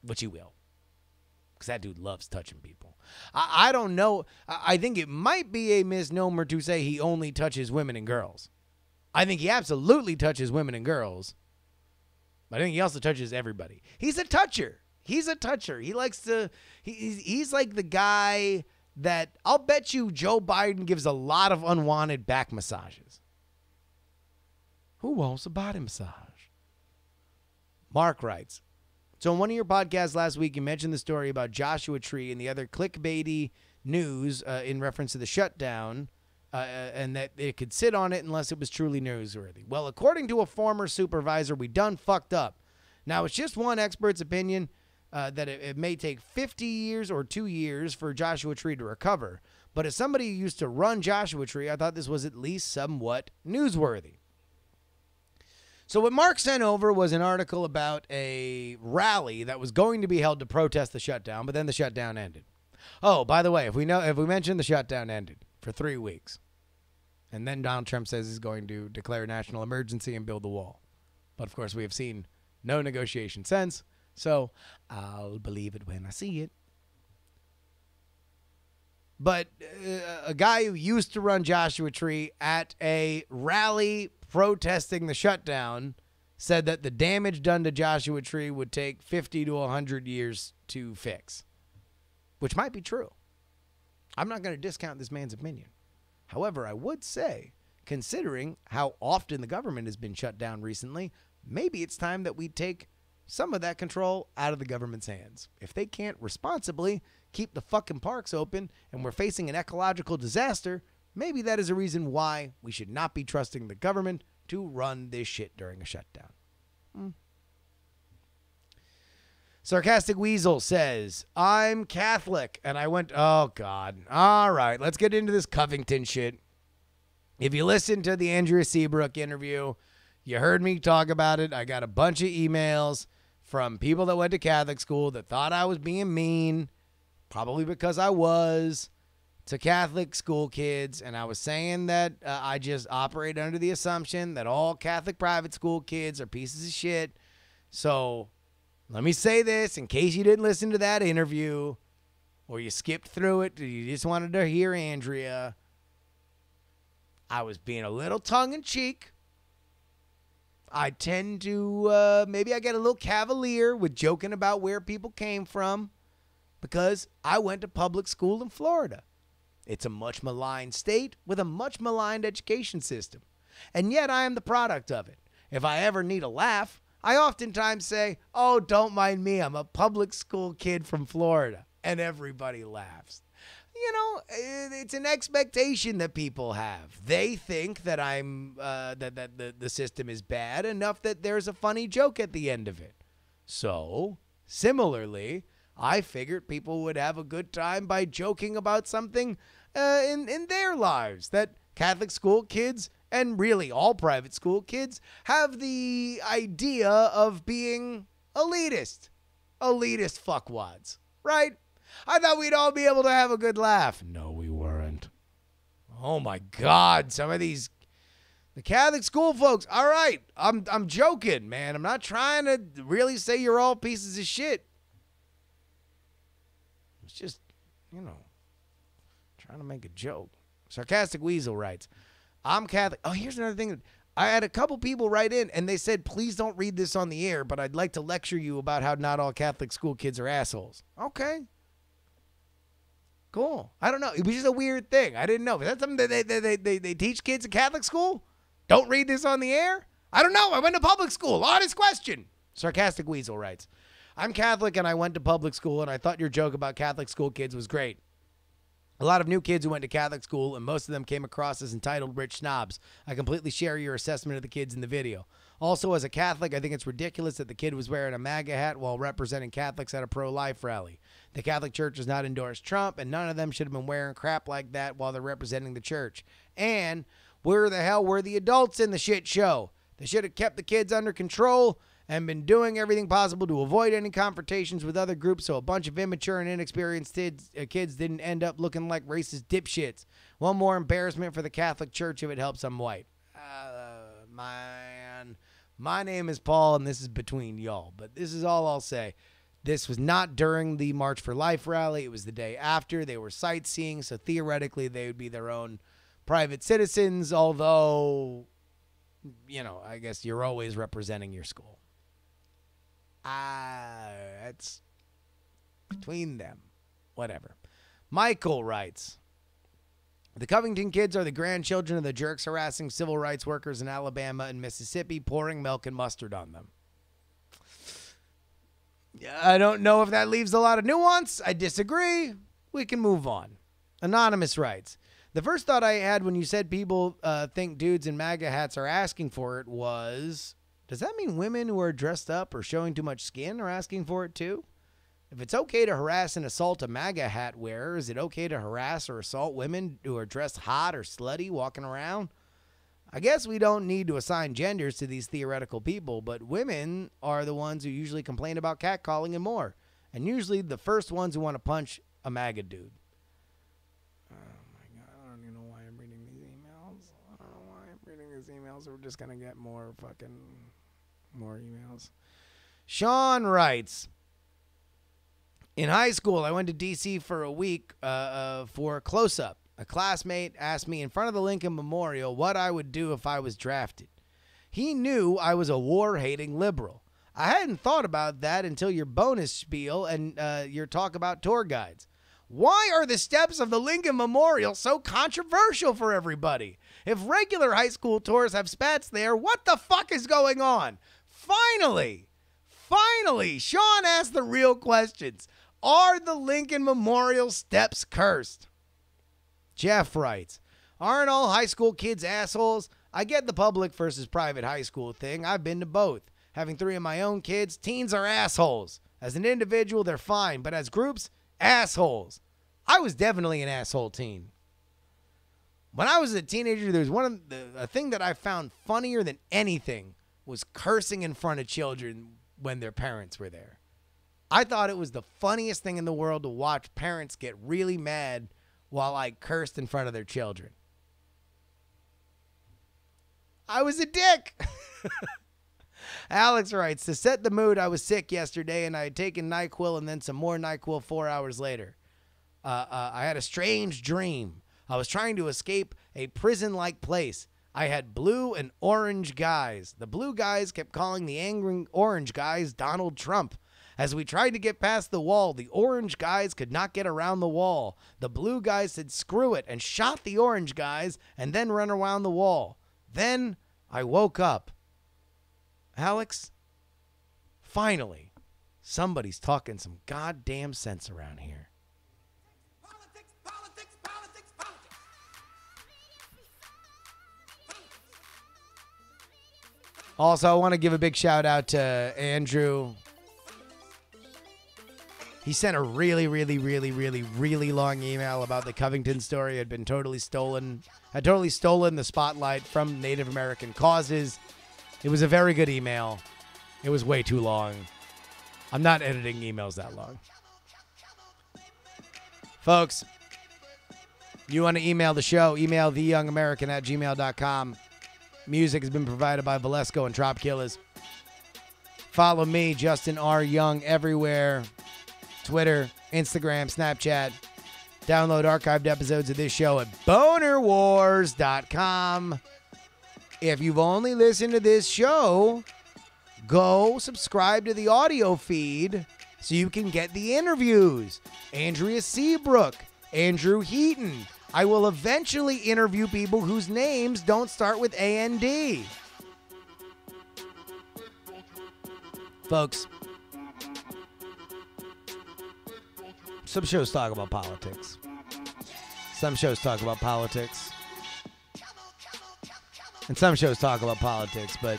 which he will. Because that dude loves touching people. I don't know. I think it might be a misnomer to say he only touches women and girls. I think he absolutely touches women and girls. But I think he also touches everybody. He's a toucher. He's a toucher. He likes to... He's like the guy that... I'll bet you Joe Biden gives a lot of unwanted back massages. Who wants a body massage? Mark writes, so in one of your podcasts last week, you mentioned the story about Joshua Tree and the other clickbaity news in reference to the shutdown and that it could sit on it unless it was truly newsworthy. Well, according to a former supervisor, we done fucked up. Now, it's just one expert's opinion that it may take 50 years or 2 years for Joshua Tree to recover. But as somebody who used to run Joshua Tree, I thought this was at least somewhat newsworthy. So what Mark sent over was an article about a rally that was going to be held to protest the shutdown, but then the shutdown ended. Oh, by the way, if we mention the shutdown ended for 3 weeks, and then Donald Trump says he's going to declare a national emergency and build the wall. But of course, we have seen no negotiation since, so I'll believe it when I see it. But a guy who used to run Joshua Tree at a rally protesting the shutdown said that the damage done to Joshua Tree would take 50 to 100 years to fix, which might be true. I'm not going to discount this man's opinion. However, I would say, considering how often the government has been shut down recently, maybe it's time that we take some of that control out of the government's hands. If they can't responsibly keep the fucking parks open and we're facing an ecological disaster, maybe that is a reason why we should not be trusting the government to run this shit during a shutdown. Sarcastic Weasel says, I'm Catholic, and I went, oh, God. All right, let's get into this Covington shit. If you listened to the Andrea Seabrook interview, you heard me talk about it. I got a bunch of emails from people that went to Catholic school that thought I was being mean, probably because I was, to Catholic school kids, and I was saying that I just operate under the assumption that all Catholic private school kids are pieces of shit. So let me say this in case you didn't listen to that interview or you skipped through it, you just wanted to hear Andrea. I was being a little tongue-in-cheek. I tend to, maybe I get a little cavalier with joking about where people came from because I went to public school in Florida. It's a much maligned state with a much maligned education system. And yet I am the product of it. If I ever need a laugh, I oftentimes say, oh, don't mind me. I'm a public school kid from Florida. And everybody laughs. You know, it's an expectation that people have. They think that the system is bad enough that there's a funny joke at the end of it. So, similarly, I figured people would have a good time by joking about something in their lives that Catholic school kids and really all private school kids have the idea of being elitist fuckwads, right? I thought we'd all be able to have a good laugh. No, we weren't. Oh my God, some of the Catholic school folks. All right, I'm joking, man. I'm not trying to really say you're all pieces of shit. It's just, trying to make a joke. Sarcastic Weasel writes, I'm Catholic. Oh, here's another thing. I had a couple people write in, and they said, please don't read this on the air, but I'd like to lecture you about how not all Catholic school kids are assholes. Okay. Cool. I don't know. It was just a weird thing. I didn't know. Is that something that they teach kids in Catholic school? Don't read this on the air? I don't know. I went to public school. Honest question. Sarcastic Weasel writes, I'm Catholic and I went to public school and I thought your joke about Catholic school kids was great. A lot of new kids who went to Catholic school and most of them came across as entitled rich snobs. I completely share your assessment of the kids in the video. Also, as a Catholic, I think it's ridiculous that the kid was wearing a MAGA hat while representing Catholics at a pro-life rally. The Catholic Church does not endorse Trump, and none of them should have been wearing crap like that while they're representing the church. And where the hell were the adults in the shit show? They should have kept the kids under control and been doing everything possible to avoid any confrontations with other groups so a bunch of immature and inexperienced kids didn't end up looking like racist dipshits. One more embarrassment for the Catholic Church if it helps I'm white. Man, my name is Paul, and this is between y'all. But this is all I'll say. This was not during the March for Life rally. It was the day after. They were sightseeing, so theoretically they would be their own private citizens, although, you know, I guess you're always representing your school. It's between them. Whatever. Michael writes, the Covington kids are the grandchildren of the jerks harassing civil rights workers in Alabama and Mississippi, pouring milk and mustard on them. I don't know if that leaves a lot of nuance. I disagree. We can move on. Anonymous writes, the first thought I had when you said people think dudes in MAGA hats are asking for it was, does that mean women who are dressed up or showing too much skin are asking for it too? If it's okay to harass and assault a MAGA hat wearer, is it okay to harass or assault women who are dressed hot or slutty walking around? I guess we don't need to assign genders to these theoretical people, but women are the ones who usually complain about catcalling and more, and usually the first ones who want to punch a MAGA dude. Oh my God, I don't even know why I'm reading these emails. I don't know why I'm reading these emails. We're just going to get more emails. Sean writes, in high school, I went to D.C. for a week for a close-up. A classmate asked me in front of the Lincoln Memorial what I would do if I was drafted. He knew I was a war-hating liberal. I hadn't thought about that until your bonus spiel and your talk about tour guides. Why are the steps of the Lincoln Memorial so controversial for everybody? If regular high school tours have spats there, what the fuck is going on? Finally, Sean asked the real questions. Are the Lincoln Memorial steps cursed? Jeff writes, aren't all high school kids assholes? I get the public versus private high school thing. I've been to both. Having 3 of my own kids, teens are assholes. As an individual, they're fine, but as groups, assholes. I was definitely an asshole teen. When I was a teenager, there was a thing that I found funnier than anything was cursing in front of children when their parents were there. I thought it was the funniest thing in the world to watch parents get really mad while I cursed in front of their children. I was a dick. Alex writes, to set the mood, I was sick yesterday and I had taken NyQuil and then some more NyQuil 4 hours later. I had a strange dream. I was trying to escape a prison-like place. I had blue and orange guys. The blue guys kept calling the angry orange guys Donald Trump. As we tried to get past the wall, the orange guys could not get around the wall. The blue guys said screw it and shot the orange guys and then ran around the wall. Then I woke up. Alex, finally, somebody's talking some goddamn sense around here. Also, I want to give a big shout out to Andrew. He sent a really long email about the Covington story. Had totally stolen the spotlight from Native American causes. It was a very good email. It was way too long. I'm not editing emails that long. Folks, you want to email the show, email theyoungamerican@gmail.com. Music has been provided by Valesco and Trop Killers. Follow me, Justin R. Young, everywhere. Twitter, Instagram, Snapchat. Download archived episodes of this show at bonerwars.com. If you've only listened to this show, go subscribe to the audio feed so you can get the interviews. Andrea Seabrook, Andrew Heaton. I will eventually interview people whose names don't start with A-N-D. Folks, some shows talk about politics. Some shows talk about politics. And some shows talk about politics, but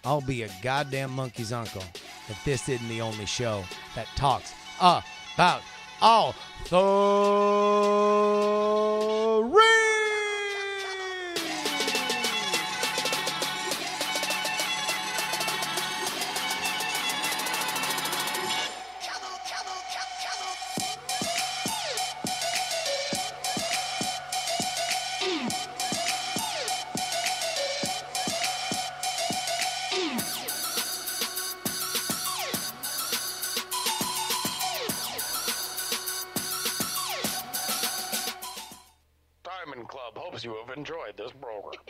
I'll be a goddamn monkey's uncle if this isn't the only show that talks about all three. Diamond Club hopes you have enjoyed this program.